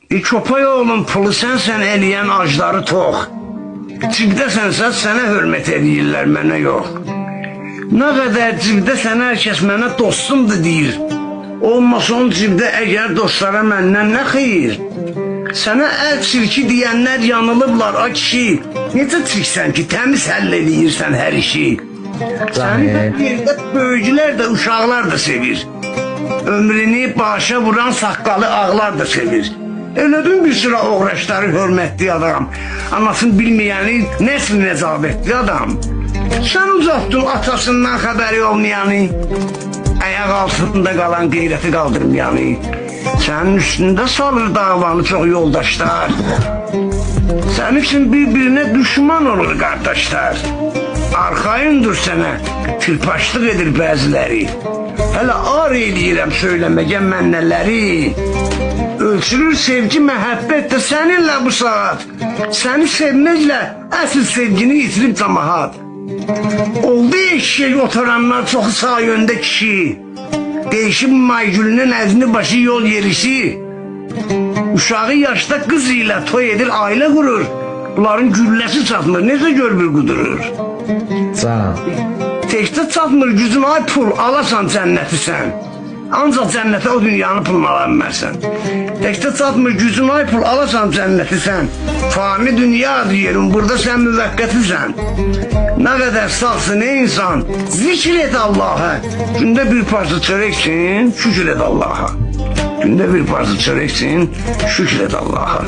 Köpək oğlum pulu sən eləyən acları tox. Cibdəsənsə sənə hörmət edirlər, mənə yox. Nə qədər cibdəsən hər kəs mənə dostumdur deyir. Olmasa onun cibdə əgər dostlara məndən nə xeyir? Sənə əl çirki deyənlər yanılıblar, a kişi. Necə çirksən ki, təmiz həll edirsən hər işi. Səni də yerdə böyücülər də, uşaqlar da sevir. Ömrünü başa vuran saqqalı ağlar da sevir. Elədin bir sıra uğraşları hörmətli adam. Anasını bilməyəni nəsil nəcabətli adam. Sən uzatdın atasından xəbəri olmayanı, ayaq altında qalan qeyrəti qaldırmayanı. Sənin üstündə salır davanı çox yoldaşlar. Sənin üçün bir-birinə düşman olur qardaşlar. Arxayındır sənə, tırpaşlıq edir bəziləri. Hələ ar eləyirəm söyləməgə mən nələri. Ölçülür sevgi, məhəbbət də səninlə bu saat. Səni sevməklə əsl sevgini itirib camahat. Oldu eşək oturanlar çoxu sağ yöndə kişi. Değişib maygülünün əzni başı yol yerisi. Uşağı yaşda qız ilə toy edir, ailə qurur. Bunların gülləsi çatmır, necə görbür qudurur. Tekdə çatmır gücün, ay pul, alasan cənnəti sən. Ancaq cənnətə o dünyanı puluna ala bilmərsən. Tekdə çatmır gücün, ay pul, alasan cənnəti sən. Fani dünyadır yerin, burada sən müvəqqətisən. Nə qədər sağsın ey insan, zikr et Allah'a. Gündə bir parça çörəksin, şükür et Allah'a. Gündə bir parça çörəksin, şükür et Allah'a.